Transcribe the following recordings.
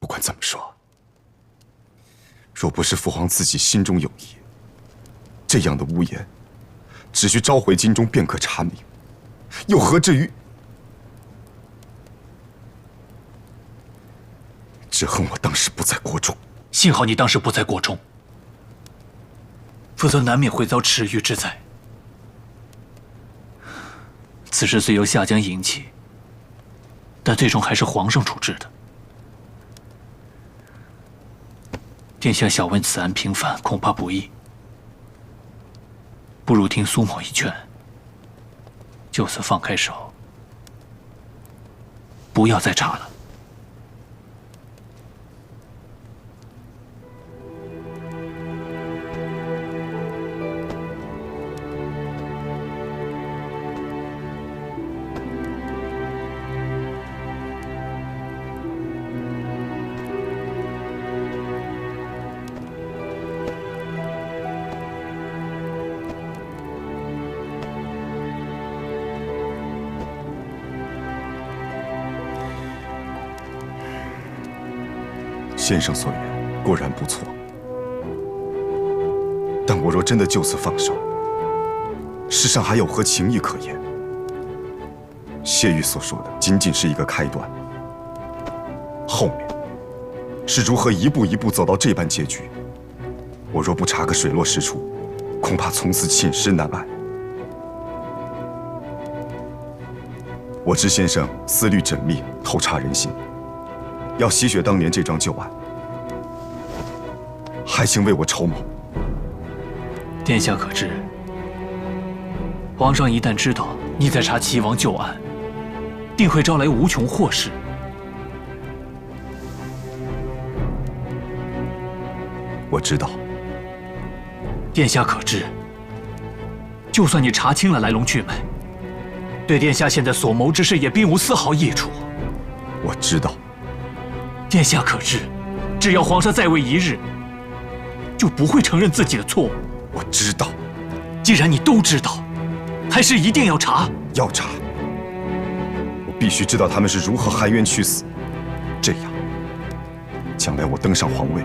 不管怎么说，若不是父皇自己心中有意，这样的污言，只需召回京中便可查明，又何至于？只恨我当时不在国中。幸好你当时不在国中，否则难免会遭池鱼之灾。此事虽由下江引起，但最终还是皇上处置的。殿下想问此案平反，恐怕不易，不如听苏某一劝，就此放开手，不要再查了。先生所言果然不错，但我若真的就此放手，世上还有何情义可言？谢玉所说的仅仅是一个开端，后面是如何一步一步走到这般结局，我若不查个水落石出，恐怕从此寝食难安。我知先生思虑缜密，透察人心，要洗雪当年这桩旧案，还请为我筹谋。殿下可知，皇上一旦知道你在查齐王旧案，定会招来无穷祸事。我知道。殿下可知，就算你查清了来龙去脉，对殿下现在所谋之事也并无丝毫益处。我知道。殿下可知，只要皇上在位一日，就不会承认自己的错误。我知道。既然你都知道，还是一定要查。要查。我必须知道他们是如何含冤屈死，这样，将来我登上皇位，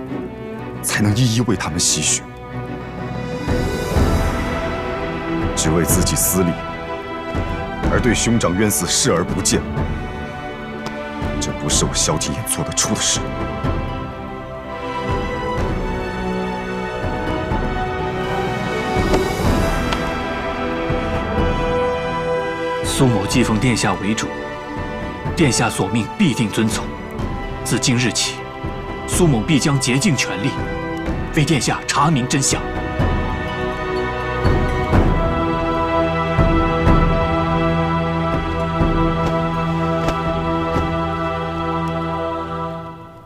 才能一一为他们洗雪。只为自己私利，而对兄长冤死视而不见，这不是我萧景琰做得出的事。苏某既奉殿下为主，殿下所命必定遵从。自今日起，苏某必将竭尽全力，为殿下查明真相。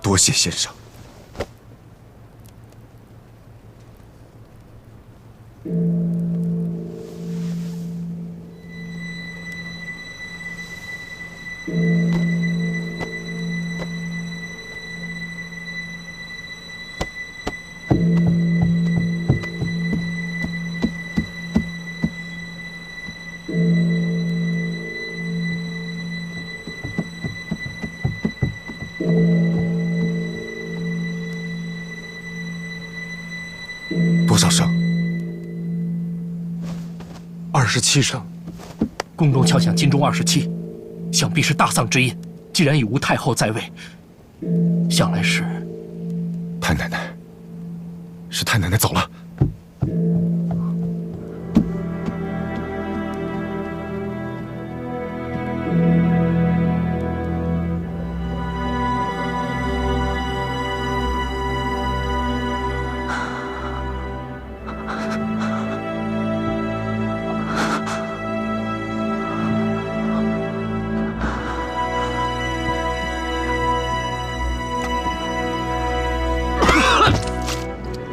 多谢先生。多少声？27声。宫中敲响金钟27，想必是大丧之音。既然已无太后在位，想来是太奶奶。是太奶奶走了。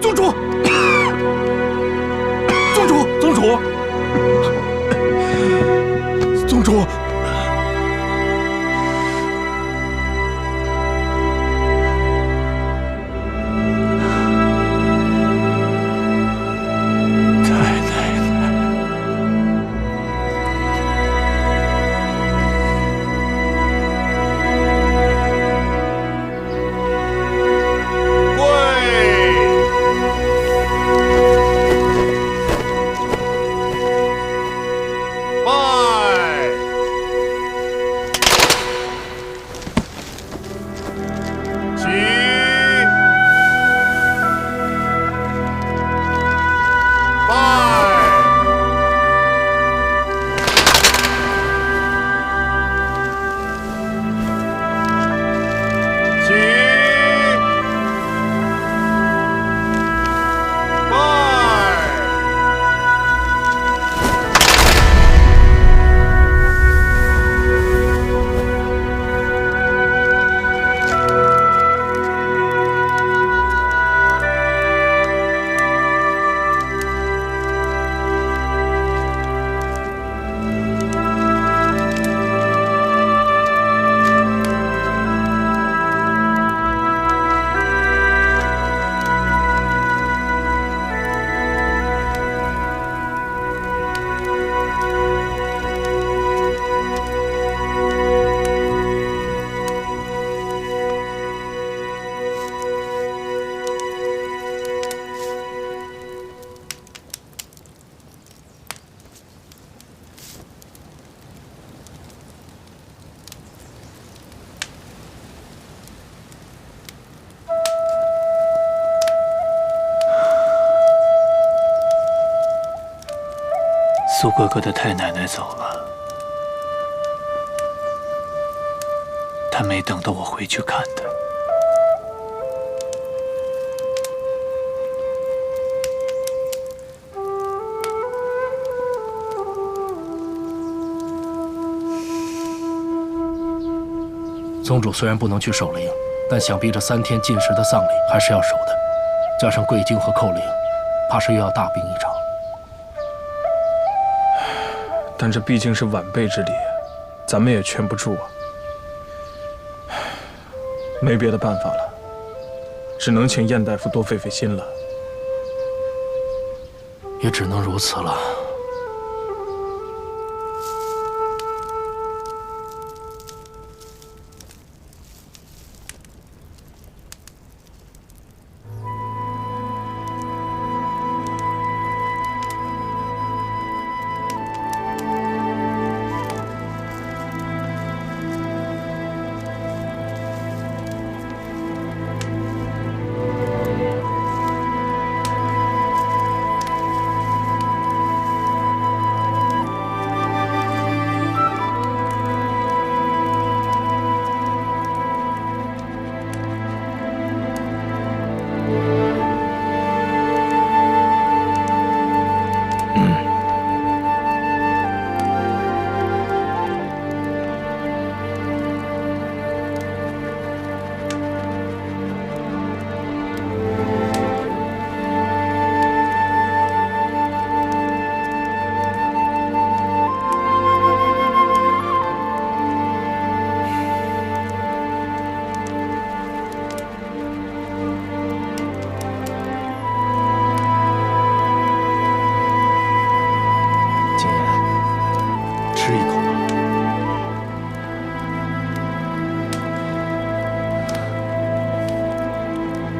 宗主，苏哥哥的太奶奶走了，她没等到我回去看的。宗主虽然不能去守灵，但想必这3天禁食的丧礼还是要守的，加上贵京和寇灵，怕是又要大病一场。但这毕竟是晚辈之礼，咱们也劝不住啊。没别的办法了，只能请燕大夫多费费心了。也只能如此了。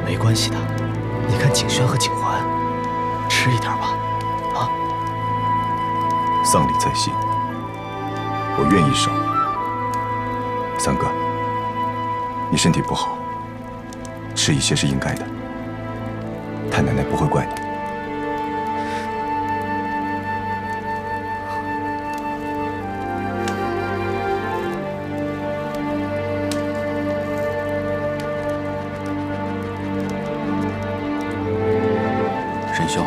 没关系的，你看景轩和景环，吃一点吧，啊！丧礼在先，我愿意守。三哥，你身体不好，吃一些是应该的。太奶奶不会怪你。沈兄，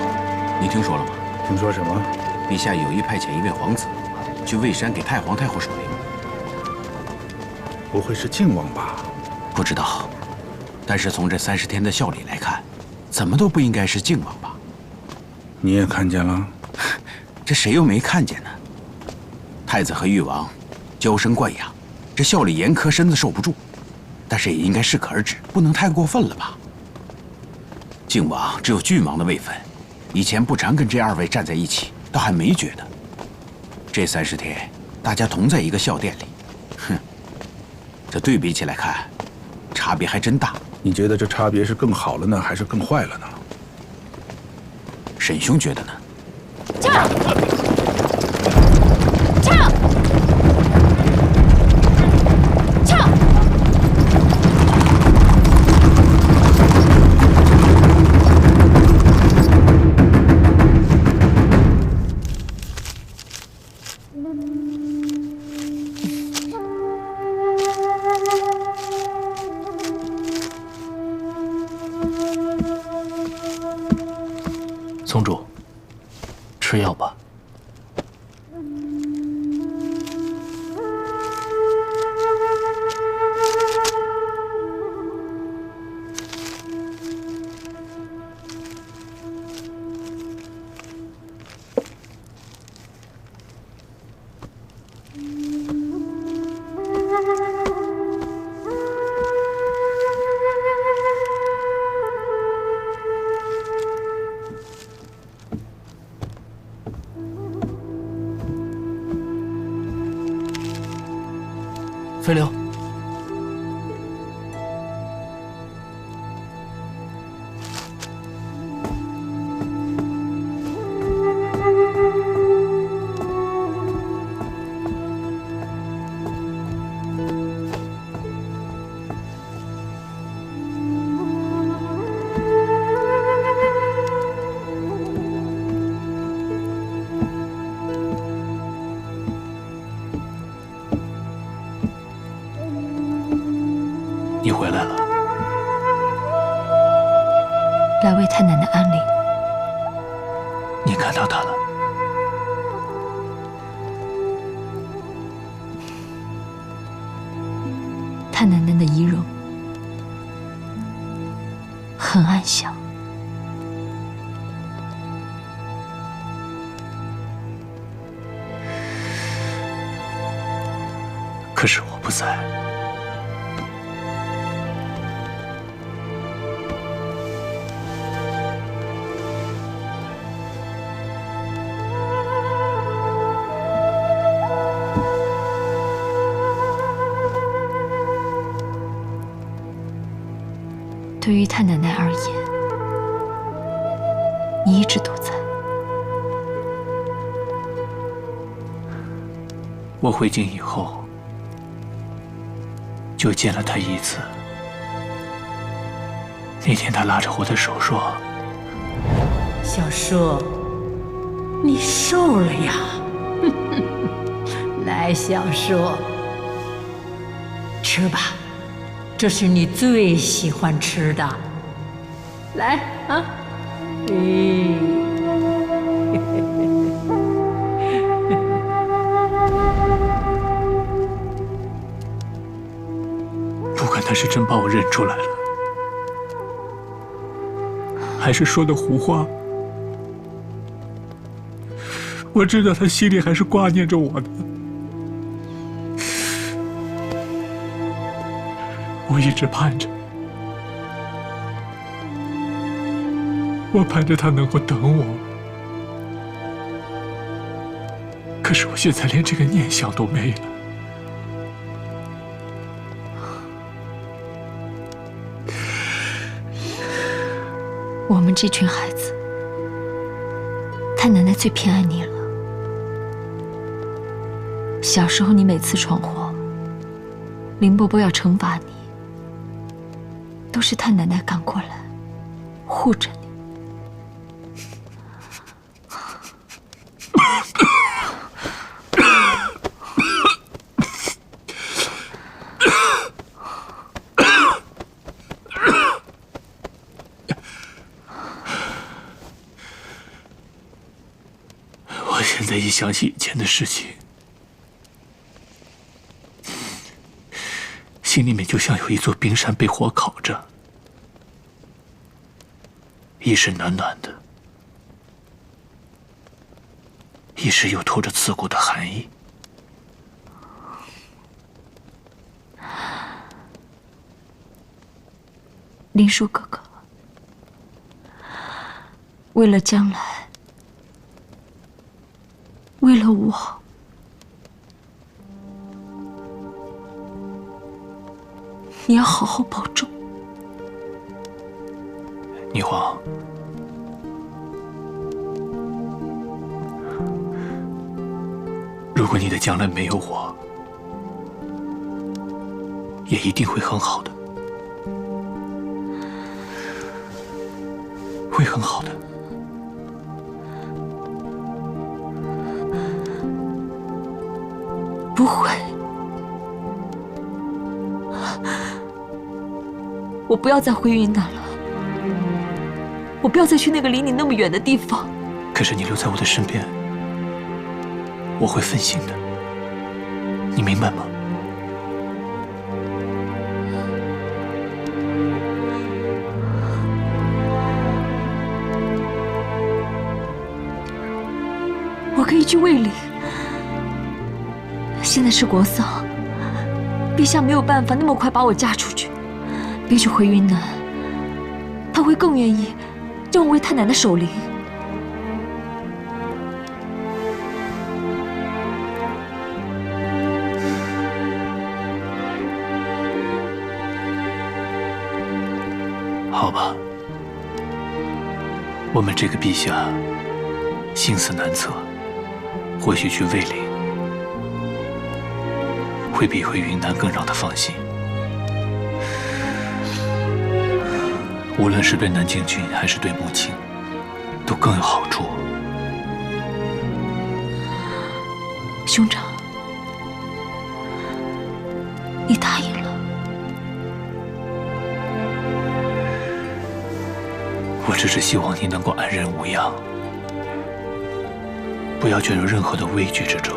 你听说了吗？听说什么？陛下有意派遣一位皇子去蔚山给太皇太后守灵。不会是靖王吧？不知道，但是从这30天的孝礼来看，怎么都不应该是靖王吧？你也看见了？这谁又没看见呢？太子和誉王娇生惯养，这孝礼严苛，身子受不住。但是也应该适可而止，不能太过分了吧？靖王只有郡王的位分，以前不常跟这2位站在一起，倒还没觉得。这30天，大家同在一个孝殿里，哼，这对比起来看，差别还真大。你觉得这差别是更好了呢，还是更坏了呢？沈兄觉得呢？撤！撤！撤！宗主，吃药吧。飞流，你回来了，来为太奶奶安灵。你看到她了？太奶奶的仪容很安详。可是我不在。对于太奶奶而言，你一直都在。我回京以后，就见了她一次。那天她拉着我的手说：“小叔，你瘦了呀！来，小叔，吃吧，这是你最喜欢吃的。来啊，不管她是真把我认出来了，还是说的胡话，我知道她心里还是挂念着我的。我一直盼着，我盼着她能够等我。可是我现在连这个念想都没了。我们这群孩子，太奶奶最偏爱你了。小时候你每次闯祸，林伯伯要惩罚你，都是太奶奶赶过来护着你。我现在一想起以前的事情，心里面就像有一座冰山被火烤着，一时暖暖的，一时又透着刺骨的寒意。林殊哥哥，为了将来，为了我，你要好好保重。霓凰，如果你的将来没有我，也一定会很好的，会很好的。不会，我不要再回云南了，我不要再去那个离你那么远的地方。可是你留在我的身边，我会分心的，你明白吗？我可以去卫岭，现在是国丧，陛下没有办法那么快把我嫁出去。别去回云南，他会更愿意让我为太奶奶守灵。好吧，我们这个陛下心思难测，或许去卫岭会比回云南更让他放心。无论是对南京郡还是对母亲，都更有好处。兄长，你答应了，我只是希望你能够安然无恙，不要卷入任何的畏惧之中。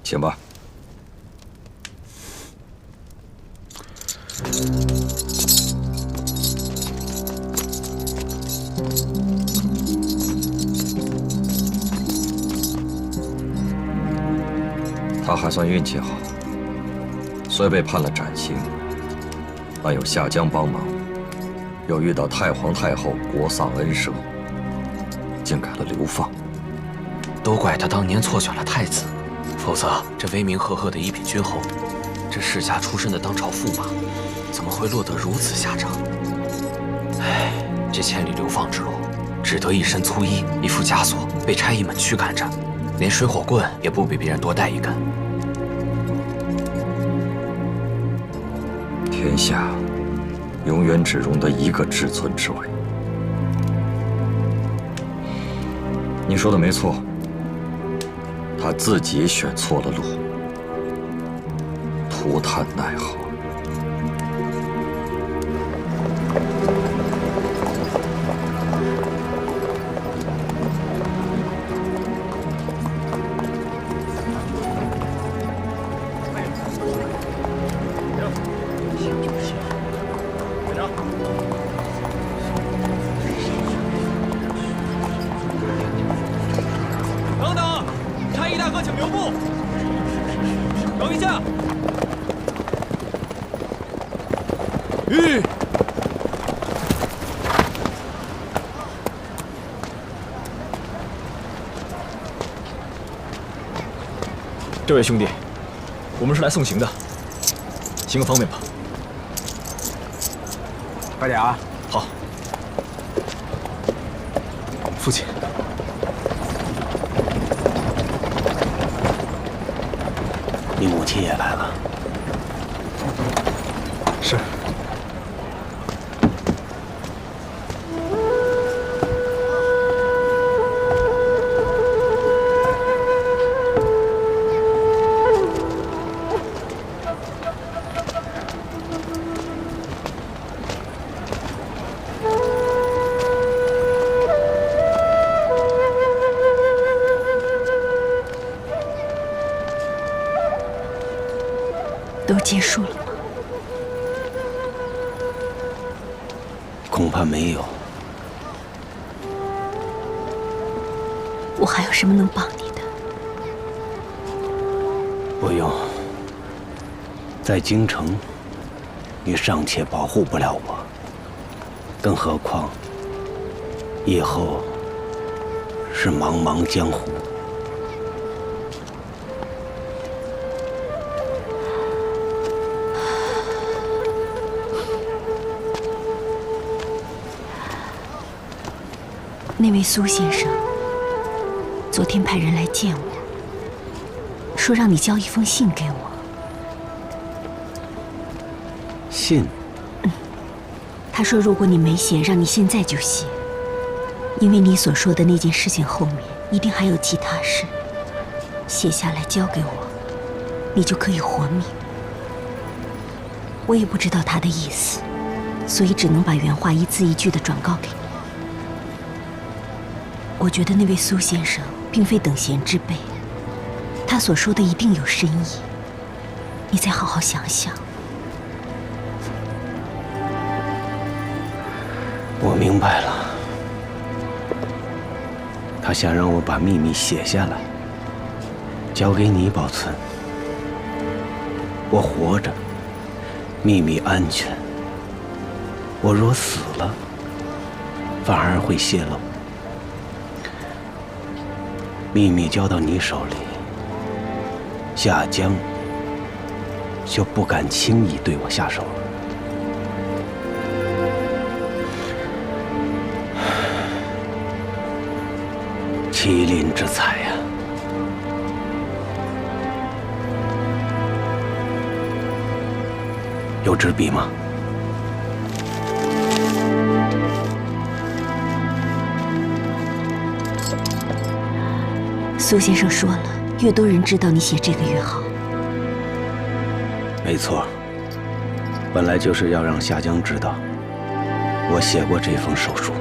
请吧。他还算运气好，虽被判了斩刑，但有夏江帮忙，又遇到太皇太后国丧恩赦，竟改了流放。都怪他当年错选了太子。 否则，这威名赫赫的一品君后，这世家出身的当朝驸马，怎么会落得如此下场？唉，这千里流放之路，只得一身粗衣，一副枷锁，被差役们驱赶着，连水火棍也不比别人多带一根。天下永远只容得一个至尊之位。你说的没错。 他自己选错了路，涂炭奈何。等等！ 差役大哥，请留步！等一下。这位兄弟，我们是来送行的，行个方便吧。快点啊！好。父亲。 你母亲也来了。是。都结束了吗？恐怕没有。我还有什么能帮你的？不用，在京城，你尚且保护不了我，更何况以后是茫茫江湖。 那位苏先生昨天派人来见我，说让你交一封信给我。信？他说如果你没写，让你现在就写，因为你所说的那件事情后面一定还有其他事，写下来交给我，你就可以活命。我也不知道他的意思，所以只能把原话一字一句地转告给你。 我觉得那位苏先生并非等闲之辈，他所说的一定有深意，你再好好想想。我明白了，他想让我把秘密写下来，交给你保存。我活着，秘密安全，我若死了，反而会泄露。秘密交到你手里，夏江就不敢轻易对我下手了。麒麟之才呀！有纸笔吗？苏先生说了，越多人知道你写这个越好。没错，本来就是要让夏江知道，我写过这封手书。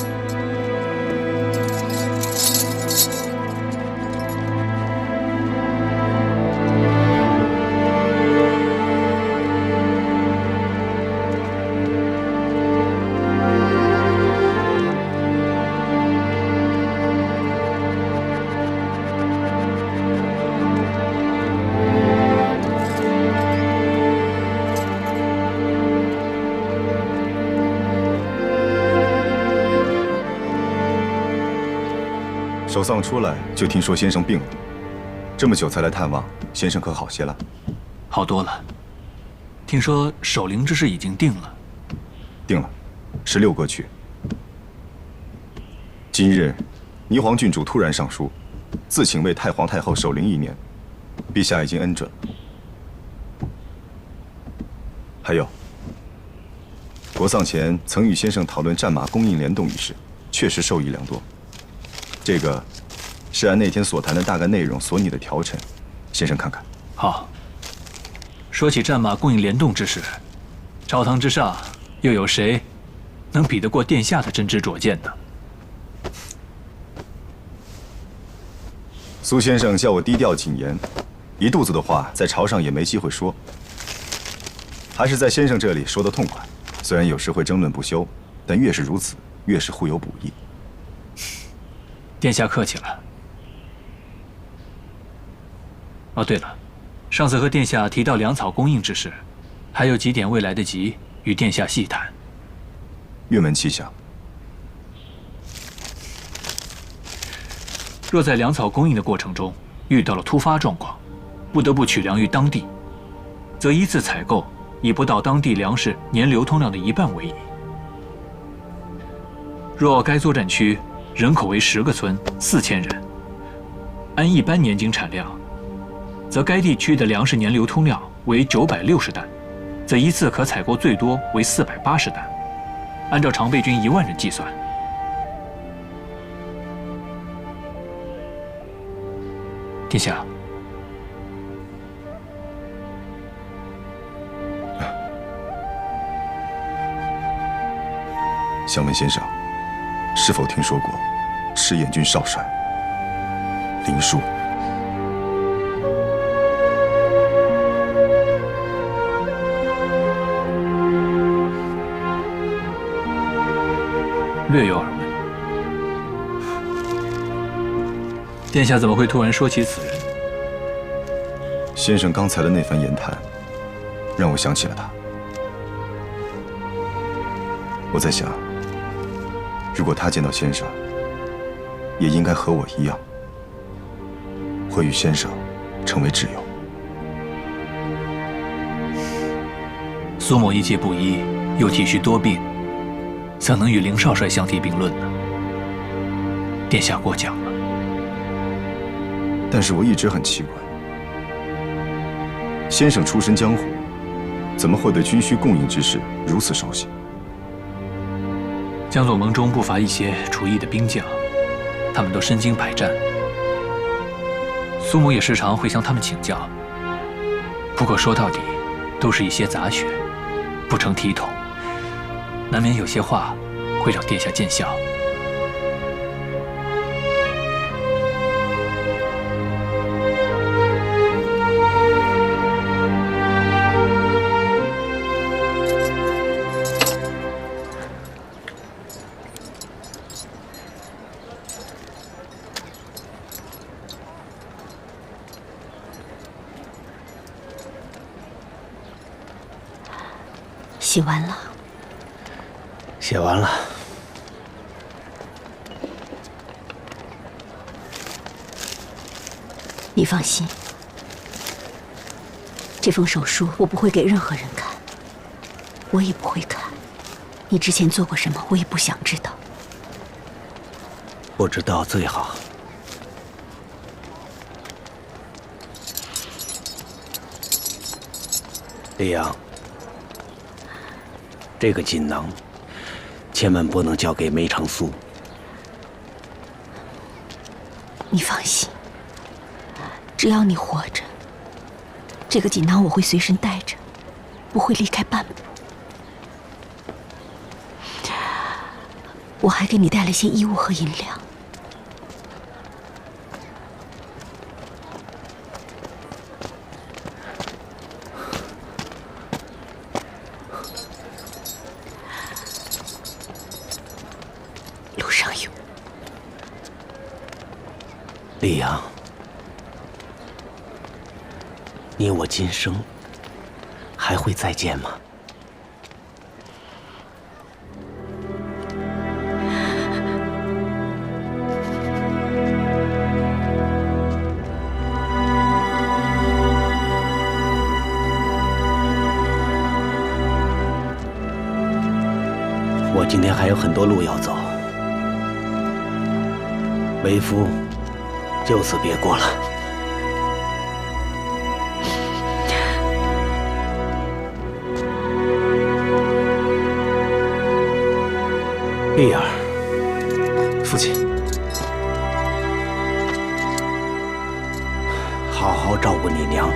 守丧出来就听说先生病了，这么久才来探望，先生可好些了？好多了。听说守灵之事已经定了。定了，16个去。今日，霓凰郡主突然上书，自请为太皇太后守灵1年，陛下已经恩准了。还有，国丧前曾与先生讨论战马供应联动一事，确实受益良多。这个是按那天所谈的大概内容所拟的条陈，先生看看。好。说起战马供应联动之事，朝堂之上又有谁能比得过殿下的真知灼见呢？苏先生叫我低调谨言，一肚子的话在朝上也没机会说，还是在先生这里说得痛快。虽然有时会争论不休，但越是如此，越是互有补益。殿下客气了。哦，对了，上次和殿下提到粮草供应之事，还有几点未来的急与殿下细谈。愿闻其详。若在粮草供应的过程中遇到了突发状况，不得不取粮于当地，则依次采购以不到当地粮食年流通量的1半为宜。若该作战区人口为10个村，4000人，按一般年经产量，则该地区的粮食年流通量为960担，则一次可采购最多为480担。按照常备军1万人计算，殿下，想问先生，是否听说过赤焰军少帅林殊？略有耳闻。殿下怎么会突然说起此人？先生刚才的那番言谈，让我想起了他。我在想，如果他见到先生，也应该和我一样，会与先生成为挚友。苏某一介布衣，又体虚多病，怎能与林少帅相提并论呢？殿下过奖了。但是我一直很奇怪，先生出身江湖，怎么会对军需供应之事如此熟悉？江左盟中不乏一些厨艺的兵将，他们都身经百战。苏某也时常会向他们请教，不过说到底，都是一些杂学，不成体统，难免有些话会让殿下见笑。洗完了。写完了。你放心，这封手书我不会给任何人看，我也不会看。你之前做过什么，我也不想知道。不知道最好。李阳，这个锦囊千万不能交给梅长苏。你放心，只要你活着，这个锦囊我会随身带着，不会离开半步。我还给你带了些衣物和银两。路上有。李阳，你我今生还会再见吗？我今天还有很多路要走，为夫就此别过了。丽儿，父亲，好好照顾你娘。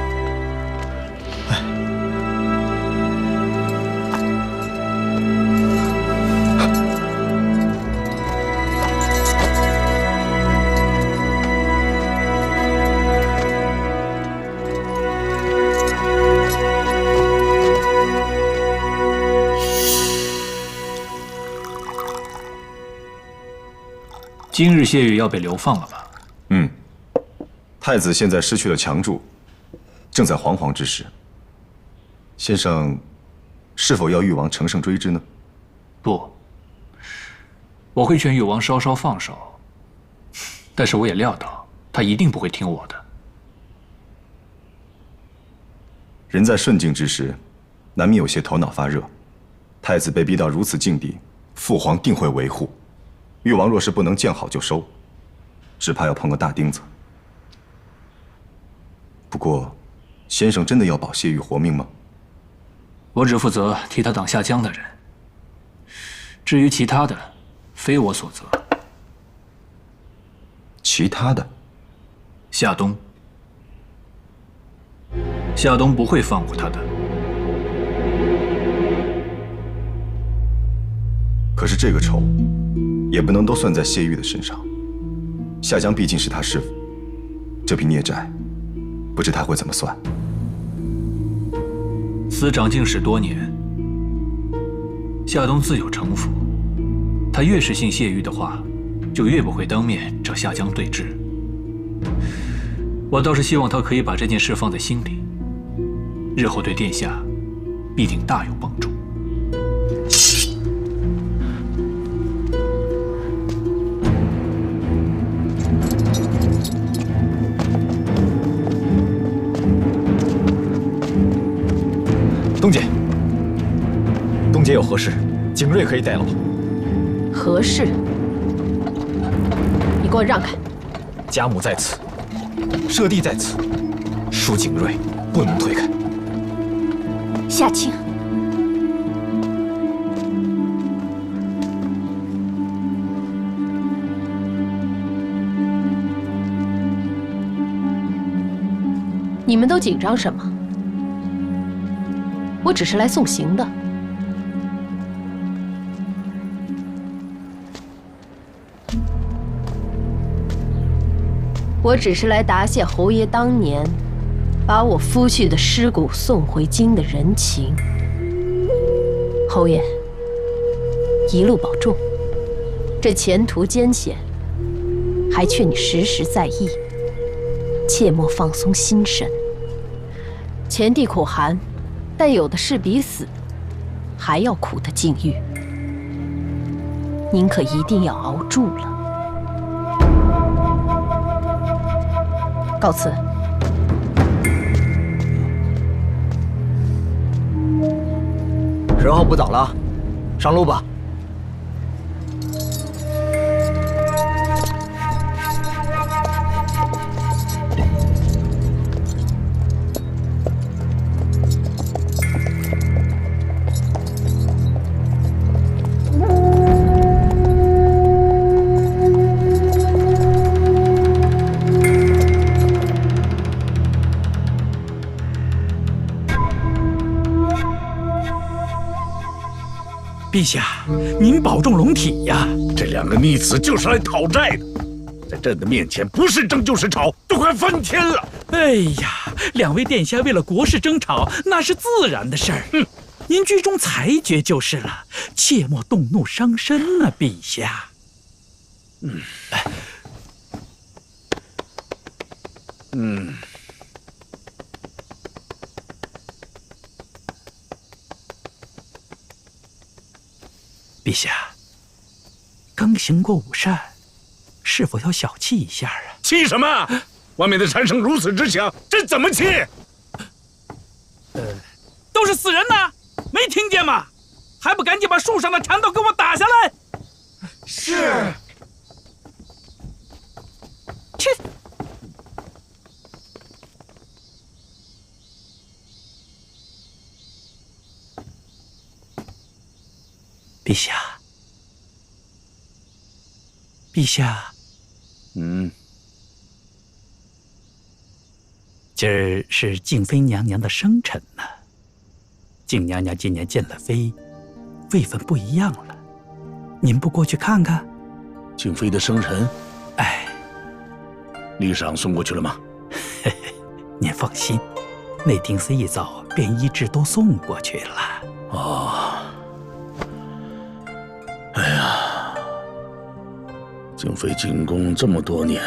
今日谢玉要被流放了吧？太子现在失去了强助，正在惶惶之时。先生，是否要誉王乘胜追之呢？不，我会劝誉王稍稍放手，但是我也料到他一定不会听我的。人在顺境之时，难免有些头脑发热。太子被逼到如此境地，父皇定会维护。誉王若是不能见好就收，只怕要碰个大钉子。不过，先生真的要保谢玉活命吗？我只负责替他挡下江的人，至于其他的，非我所责。其他的，夏冬，夏冬不会放过他的。可是这个仇，也不能都算在谢玉的身上。夏江毕竟是他师父，这笔孽债，不知他会怎么算。司长进士多年，夏冬自有城府。他越是信谢玉的话，就越不会当面找夏江对质。我倒是希望他可以把这件事放在心里，日后对殿下必定大有帮助。东姐有何事？景睿可以代劳。何事？你给我让开！家母在此，舍弟在此，恕景睿不能推开。夏青，你们都紧张什么？我只是来送行的。我只是来答谢侯爷当年把我夫婿的尸骨送回京的人情。侯爷，一路保重。这前途艰险，还劝你时时在意，切莫放松心神。前地苦寒，但有的是比死还要苦的境遇。您可一定要熬住了。告辞。时候不早了，上路吧。陛下，您保重龙体呀！这两个逆子就是来讨债的，在朕的面前不是争就是吵，都快翻天了。哎呀，两位殿下为了国事争吵，那是自然的事儿。您居中裁决就是了，切莫动怒伤身啊，陛下。陛下，刚行过午膳，是否要小憩一下啊？气什么？外面的蝉声如此之响，朕怎么气？都是死人呐，没听见吗？还不赶紧把树上的蚕豆给我打下来！是。去。陛下，陛下，今儿是静妃娘娘的生辰呢。静娘娘今年进了妃，位分不一样了，您不过去看看？静妃的生辰，哎，礼赏送过去了吗？您放心，内廷司一早便医治都送过去了。哦。哎呀，静妃进宫这么多年，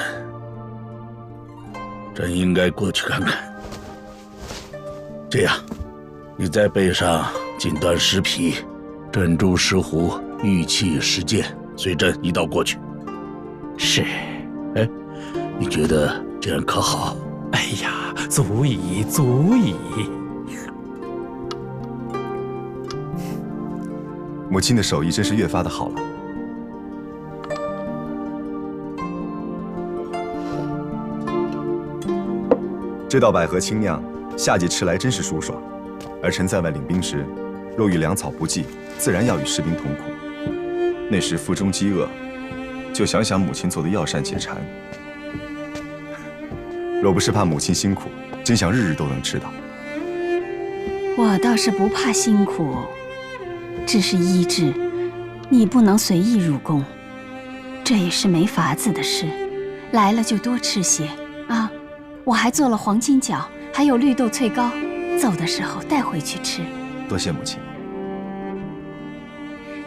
朕应该过去看看。这样，你再备上锦缎10匹，珍珠10壶，玉器10件，随朕一道过去。是。哎，你觉得这样可好？哎呀，足矣，足矣。母亲的手艺真是越发的好了。这道百合清酿，夏季吃来真是舒爽。儿臣在外领兵时，若遇粮草不济，自然要与士兵同苦。那时腹中饥饿，就想想母亲做的药膳解馋。若不是怕母亲辛苦，真想日日都能吃到。我倒是不怕辛苦。只是医治，你不能随意入宫，这也是没法子的事。来了就多吃些啊！我还做了黄金饺，还有绿豆脆糕，走的时候带回去吃。多谢母亲。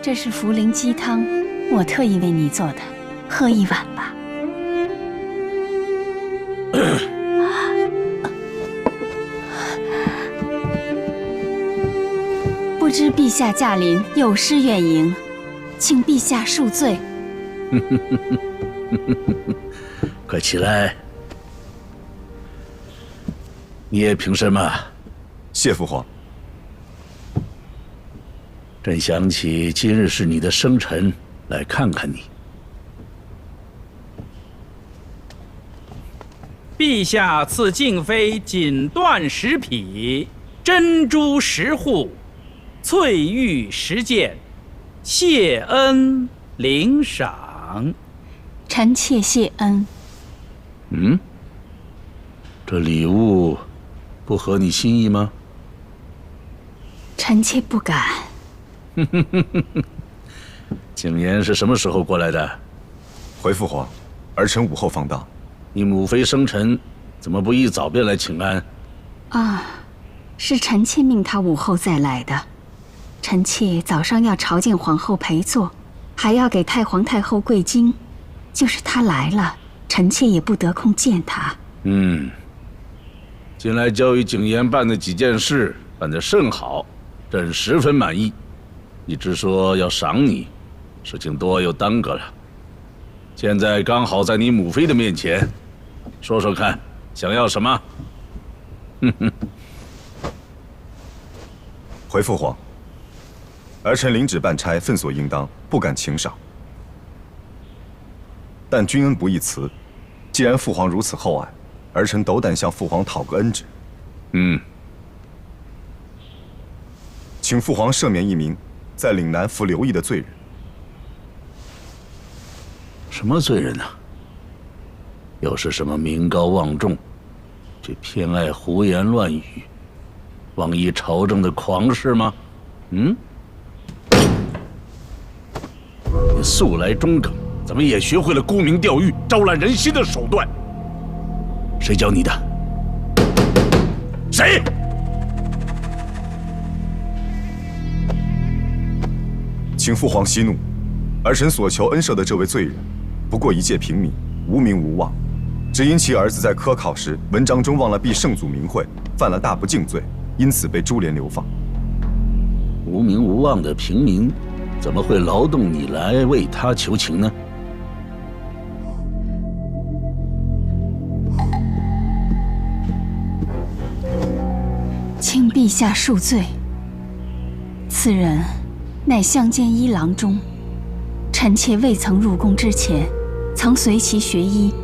这是茯苓鸡汤，我特意为你做的，喝一碗吧。不知陛下驾临，有失远迎，请陛下恕罪。快起来！你也凭什么？谢父皇。朕想起今日是你的生辰，来看看你。陛下赐静妃锦缎10匹，珍珠10户，翠玉10件，谢恩领赏。臣妾谢恩。这礼物不合你心意吗？臣妾不敢。景琰是什么时候过来的？回父皇，儿臣午后方到。你母妃生辰，怎么不一早便来请安？啊，是臣妾命他午后再来的。臣妾早上要朝见皇后陪坐，还要给太皇太后跪经，就是他来了，臣妾也不得空见他。近来交与景琰办的几件事办得甚好，朕十分满意。你只说要赏你，事情多又耽搁了。现在刚好在你母妃的面前，说说看，想要什么？哼哼。回父皇，儿臣领旨办差，分所应当，不敢轻赏。但君恩不易辞，既然父皇如此厚爱，儿臣斗胆向父皇讨个恩旨。请父皇赦免一名在岭南服刘役的罪人。什么罪人啊？又是什么名高望重，却偏爱胡言乱语，妄议朝政的狂士吗？你素来忠耿，怎么也学会了沽名钓誉、招揽人心的手段？谁教你的？谁？请父皇息怒，儿臣所求恩赦的这位罪人，不过一介平民，无名无望，只因其儿子在科考时文章中忘了避圣祖名讳，犯了大不敬罪，因此被株连流放。无名无望的平民，怎么会劳动你来为他求情呢？请陛下恕罪。此人乃乡间医郎中，臣妾未曾入宫之前，曾随其学医，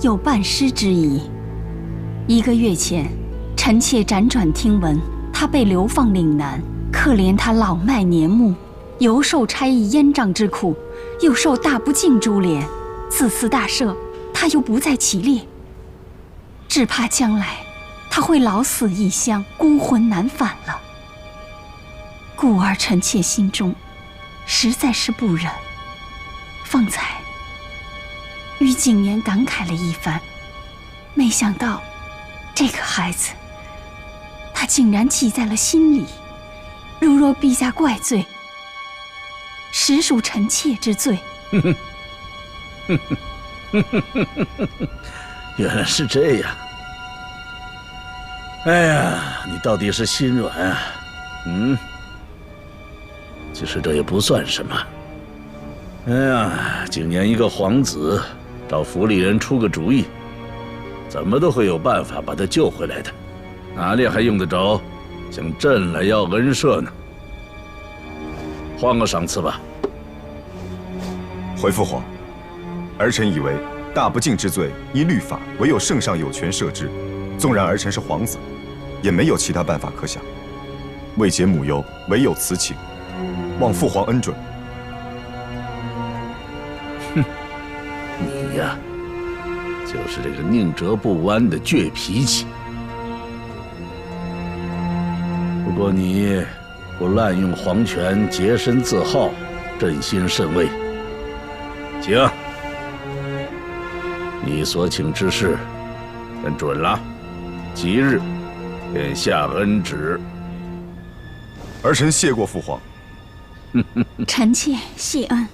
有半师之谊。1个月前，臣妾辗转听闻他被流放岭南，可怜他老迈年暮，犹受差役阉杖之苦，又受大不敬株连。此次大赦，他又不在其列，只怕将来他会老死异乡，孤魂难返了。故而臣妾心中实在是不忍。方才与景年感慨了一番，没想到这个孩子，他竟然记在了心里。如若陛下怪罪，实属臣妾之罪。原来是这样。哎呀，你到底是心软啊？其实这也不算什么。哎呀，景年一个皇子，找府里人出个主意，怎么都会有办法把他救回来的，哪里还用得着向朕来要恩赦呢？换个赏赐吧。回父皇，儿臣以为大不敬之罪，依律法唯有圣上有权赦之。纵然儿臣是皇子，也没有其他办法可想。为解母忧，唯有此请，望父皇恩准。你呀，就是这个宁折不弯的倔脾气。不过你不滥用皇权，洁身自好，朕心甚慰。请，你所请之事，朕准了。即日便下恩旨。儿臣谢过父皇。臣妾谢恩。